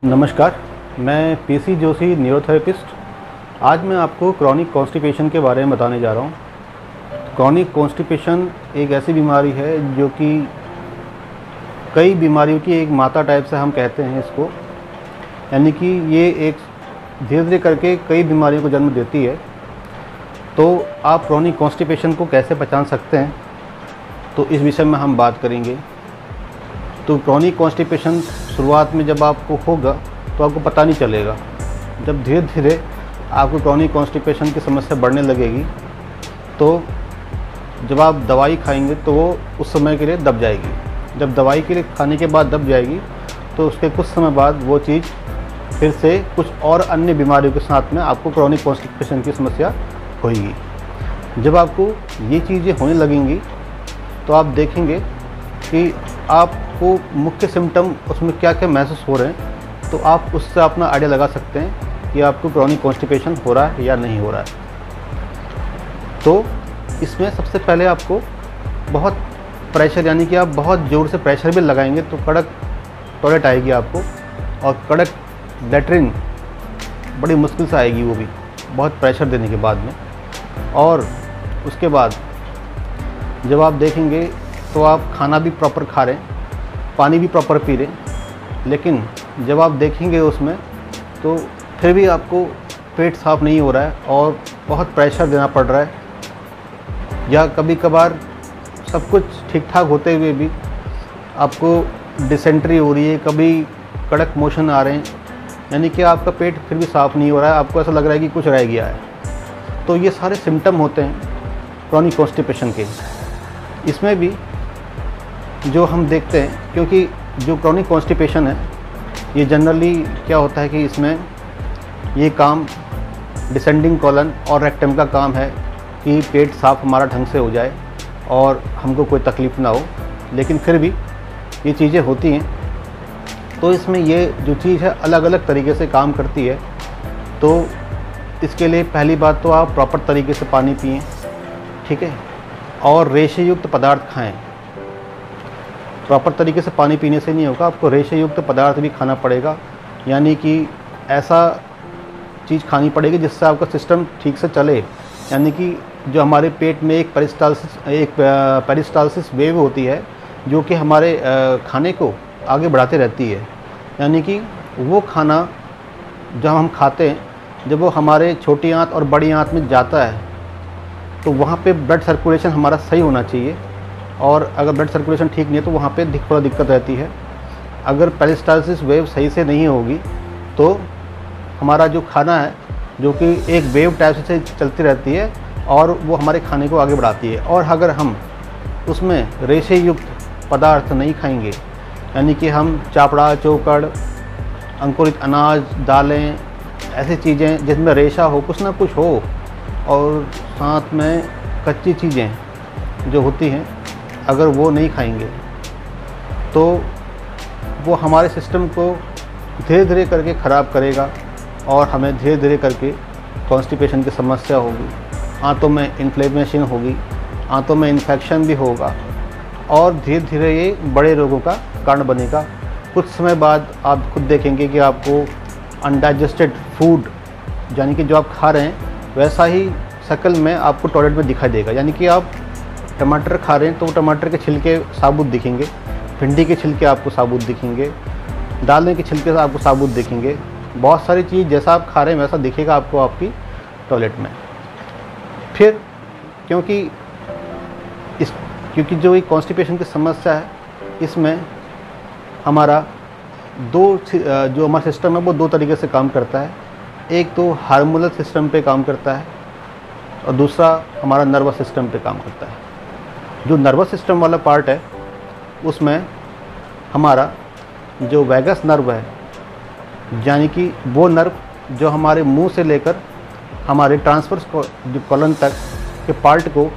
नमस्कार, मैं PC Joshi neurotherapist. आज मैं आपको क्रॉनिक कॉन्स्टिपेशन के बारे में बताने जा रहा हूँ। क्रॉनिक कॉन्स्टिपेशन एक ऐसी बीमारी है जो कि कई बीमारियों की एक माता टाइप से हम कहते हैं इसको, यानी कि ये एक धीरे धीरे करके कई बीमारियों को जन्म देती है। तो आप क्रॉनिक कॉन्स्टिपेशन को कैसे पहचान सकते हैं, तो इस विषय में हम बात करेंगे। तो क्रॉनिक कॉन्स्टिपेशन शुरुआत में जब आपको होगा तो आपको पता नहीं चलेगा। जब धीरे धीरे आपको क्रॉनिक कॉन्स्टिपेशन की समस्या बढ़ने लगेगी तो जब आप दवाई खाएंगे तो वो उस समय के लिए दब जाएगी। जब दवाई के लिए खाने के बाद दब जाएगी तो उसके कुछ समय बाद वो चीज़ फिर से कुछ और अन्य बीमारियों के साथ में आपको क्रॉनिक कॉन्स्टिपेशन की समस्या होगी। जब आपको ये चीज़ें होने लगेंगी तो आप देखेंगे कि आपको मुख्य सिम्टम उसमें क्या क्या महसूस हो रहे हैं, तो आप उससे अपना आइडिया लगा सकते हैं कि आपको क्रॉनिक कॉन्स्टिपेशन हो रहा है या नहीं हो रहा है। तो इसमें सबसे पहले आपको बहुत प्रेशर, यानी कि आप बहुत ज़ोर से प्रेशर भी लगाएंगे तो कड़क टॉयलेट आएगी आपको, और कड़क लैट्रिन बड़ी मुश्किल से आएगी, वो भी बहुत प्रेशर देने के बाद में। और उसके बाद जब आप देखेंगे तो आप खाना भी प्रॉपर खा रहे हैं, पानी भी प्रॉपर पी रहे हैं, लेकिन जब आप देखेंगे उसमें तो फिर भी आपको पेट साफ़ नहीं हो रहा है और बहुत प्रेशर देना पड़ रहा है। या कभी कभार सब कुछ ठीक ठाक होते हुए भी आपको डिसेंट्री हो रही है, कभी कड़क मोशन आ रहे हैं, यानी कि आपका पेट फिर भी साफ़ नहीं हो रहा है, आपको ऐसा लग रहा है कि कुछ रह गया है। तो ये सारे सिम्टम होते हैं क्रॉनिक कॉन्स्टिपेशन के। इसमें भी जो हम देखते हैं, क्योंकि जो क्रॉनिक कॉन्स्टिपेशन है ये जनरली क्या होता है कि इसमें ये काम डिसेंडिंग कॉलन और रेक्टम का काम है कि पेट साफ हमारा ढंग से हो जाए और हमको कोई तकलीफ़ ना हो, लेकिन फिर भी ये चीज़ें होती हैं। तो इसमें ये जो चीज़ है अलग अलग तरीके से काम करती है। तो इसके लिए पहली बात तो आप प्रॉपर तरीके से पानी पिएं, ठीक है, और रेशे युक्त पदार्थ खाएं। प्रॉपर तरीके से पानी पीने से नहीं होगा, आपको रेशे युक्त पदार्थ भी खाना पड़ेगा, यानी कि ऐसा चीज़ खानी पड़ेगी जिससे आपका सिस्टम ठीक से चले। यानी कि जो हमारे पेट में एक पेरिस्टालसिस वेव होती है जो कि हमारे खाने को आगे बढ़ाते रहती है। यानी कि वो खाना जब हम खाते हैं, जब वो हमारे छोटी आंत और बड़ी आंत में जाता है तो वहाँ पे ब्लड सर्कुलेशन हमारा सही होना चाहिए, और अगर ब्लड सर्कुलेशन ठीक नहीं है तो वहाँ पे थोड़ा दिक्कत रहती है। अगर पेरिस्टालसिस वेव सही से नहीं होगी तो हमारा जो खाना है, जो कि एक वेव टाइप से चलती रहती है और वो हमारे खाने को आगे बढ़ाती है, और अगर हम उसमें रेशे युक्त पदार्थ नहीं खाएंगे, यानी कि हम चापड़ा, चोकड़, अंकुरित अनाज, दालें, ऐसी चीज़ें जिसमें रेशा हो, कुछ ना कुछ हो, और साथ में कच्ची चीज़ें जो होती हैं अगर वो नहीं खाएंगे तो वो हमारे सिस्टम को धीरे धीरे करके ख़राब करेगा और हमें धीरे धीरे करके कॉन्स्टिपेशन की समस्या होगी। आंतों में इन्फ्लेमेशन होगी, आंतों में इन्फेक्शन भी होगा, और धीरे धीरे ये बड़े रोगों का कारण बनेगा। कुछ समय बाद आप खुद देखेंगे कि आपको अनडाइजेस्टेड फूड, यानी कि जो आप खा रहे हैं वैसा ही शक्ल में आपको टॉयलेट में दिखाई देगा। यानी कि आप टमाटर खा रहे हैं तो टमाटर के छिलके साबुत दिखेंगे, भिंडी के छिलके आपको साबुत दिखेंगे, दालें के छिलके आपको साबुत दिखेंगे, बहुत सारी चीज़ जैसा आप खा रहे हैं वैसा दिखेगा आपको आपकी टॉयलेट में। फिर क्योंकि जो ये कॉन्स्टिपेशन की समस्या है, इसमें हमारा जो हमारा सिस्टम है वो दो तरीके से काम करता है। एक तो हार्मोनल सिस्टम पे काम करता है और दूसरा हमारा नर्वस सिस्टम पे काम करता है। जो नर्वस सिस्टम वाला पार्ट है उसमें हमारा जो वैगस नर्व है, यानी कि वो नर्व जो हमारे मुंह से लेकर हमारे ट्रांसवर्स कॉलन तक के पार्ट को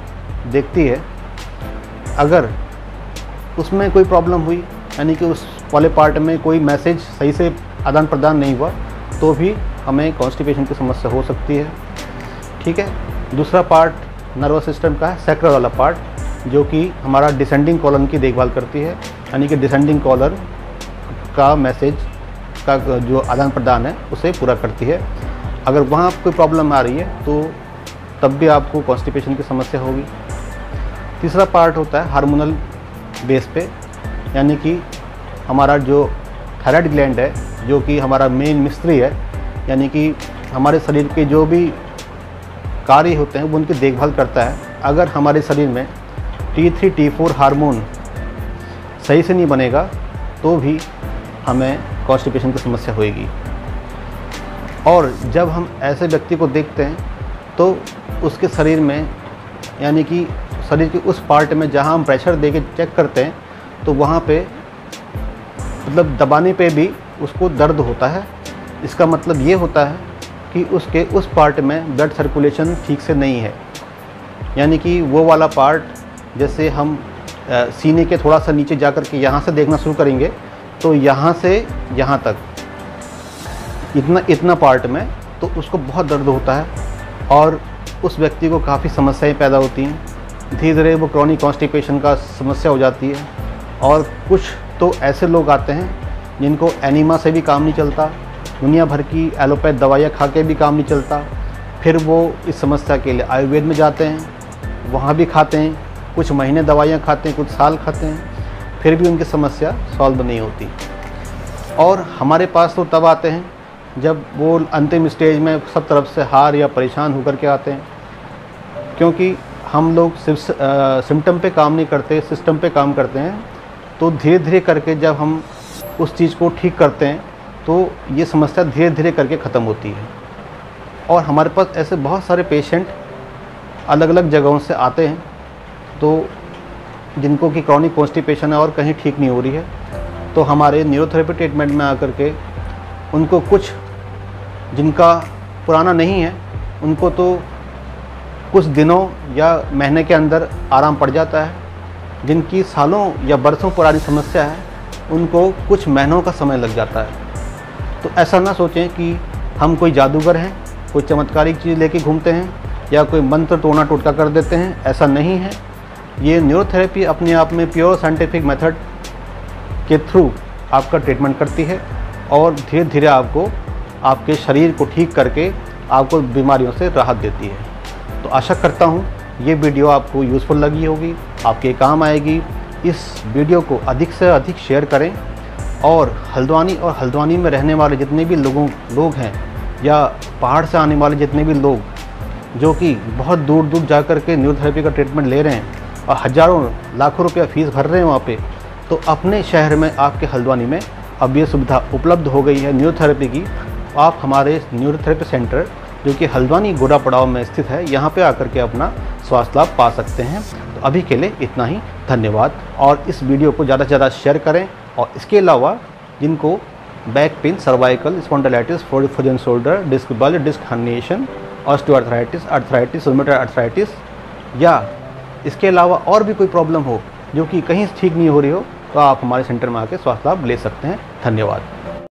देखती है, अगर उसमें कोई प्रॉब्लम हुई, यानी कि उस वाले पार्ट में कोई मैसेज सही से आदान प्रदान नहीं हुआ, तो भी हमें कॉन्स्टिपेशन की समस्या हो सकती है, ठीक है। दूसरा पार्ट नर्वस सिस्टम का है सैक्रल वाला पार्ट, जो कि हमारा डिसेंडिंग कॉलन की देखभाल करती है, यानी कि डिसेंडिंग कॉलन का मैसेज का जो आदान प्रदान है उसे पूरा करती है। अगर वहाँ कोई प्रॉब्लम आ रही है तो तब भी आपको कॉन्स्टिपेशन की समस्या होगी। तीसरा पार्ट होता है हार्मोनल बेस पे, यानी कि हमारा जो थायराइड ग्लैंड है, जो कि हमारा मेन मिस्त्री है, यानी कि हमारे शरीर के जो भी कार्य होते हैं वो उनकी देखभाल करता है। अगर हमारे शरीर में T3 T4 हार्मोन सही से नहीं बनेगा तो भी हमें कॉन्स्टिपेशन की समस्या होएगी। और जब हम ऐसे व्यक्ति को देखते हैं तो उसके शरीर में, यानी कि शरीर के उस पार्ट में जहां हम प्रेशर दे के चेक करते हैं तो वहां पे मतलब दबाने पे भी उसको दर्द होता है। इसका मतलब ये होता है कि उसके उस पार्ट में ब्लड सर्कुलेशन ठीक से नहीं है, यानी कि वो वाला पार्ट जैसे हम सीने के थोड़ा सा नीचे जा कर के यहाँ से देखना शुरू करेंगे तो यहाँ से यहाँ तक इतना पार्ट में तो उसको बहुत दर्द होता है और उस व्यक्ति को काफ़ी समस्याएं पैदा होती हैं। धीरे धीरे वो क्रॉनिक कॉन्स्टिपेशन का समस्या हो जाती है। और कुछ तो ऐसे लोग आते हैं जिनको एनीमा से भी काम नहीं चलता, दुनिया भर की एलोपैथ दवाइयाँ खा के भी काम नहीं चलता, फिर वो इस समस्या के लिए आयुर्वेद में जाते हैं, वहाँ भी खाते हैं, कुछ महीने दवाइयाँ खाते हैं, कुछ साल खाते हैं, फिर भी उनकी समस्या सॉल्व नहीं होती। और हमारे पास तो तब आते हैं जब वो अंतिम स्टेज में सब तरफ से हार या परेशान होकर के आते हैं, क्योंकि हम लोग सिर्फ सिम्टम पे काम नहीं करते, सिस्टम पे काम करते हैं। तो धीरे धीरे करके जब हम उस चीज़ को ठीक करते हैं तो ये समस्या धीरे धीरे करके ख़त्म होती है। और हमारे पास ऐसे बहुत सारे पेशेंट अलग अलग जगहों से आते हैं तो जिनको कि क्रॉनिक कॉन्स्टिपेशन है और कहीं ठीक नहीं हो रही है, तो हमारे न्यूरोथेरेपी ट्रीटमेंट में आकर के उनको कुछ जिनका पुराना नहीं है उनको तो कुछ दिनों या महीने के अंदर आराम पड़ जाता है, जिनकी सालों या बरसों पुरानी समस्या है उनको कुछ महीनों का समय लग जाता है। तो ऐसा ना सोचें कि हम कोई जादूगर हैं, कोई चमत्कारिक चीज़ लेके घूमते हैं या कोई मंत्र टोना टोटका कर देते हैं, ऐसा नहीं है। ये न्यूरोथेरेपी अपने आप में प्योर साइंटिफिक मेथड के थ्रू आपका ट्रीटमेंट करती है और धीरे धीरे आपको आपके शरीर को ठीक करके आपको बीमारियों से राहत देती है। तो आशा करता हूँ ये वीडियो आपको यूज़फुल लगी होगी, आपके काम आएगी। इस वीडियो को अधिक से अधिक शेयर करें और हल्द्वानी में रहने वाले जितने भी लोग हैं या पहाड़ से आने वाले जितने भी लोग जो कि बहुत दूर दूर जा कर के न्यूरोथेरेपी का ट्रीटमेंट ले रहे हैं और हज़ारों लाखों रुपया फ़ीस भर रहे हैं वहाँ पे, तो अपने शहर में आपके हल्द्वानी में अब ये सुविधा उपलब्ध हो गई है न्यूरोथेरेपी की। आप हमारे न्यूरोथेरेपी सेंटर जो कि हल्द्वानी गोरा पड़ाव में स्थित है, यहाँ पे आकर के अपना स्वास्थ्य लाभ पा सकते हैं। तो अभी के लिए इतना ही, धन्यवाद। और इस वीडियो को ज़्यादा से ज़्यादा शेयर करें। और इसके अलावा जिनको back pain, cervical spondylitis, frozen shoulder, disc bulge, disc herniation, osteoarthritis, rheumatoid arthritis या इसके अलावा और भी कोई प्रॉब्लम हो जो कि कहीं ठीक नहीं हो रही हो, तो आप हमारे सेंटर में आकर स्वास्थ्य लाभ ले सकते हैं। धन्यवाद।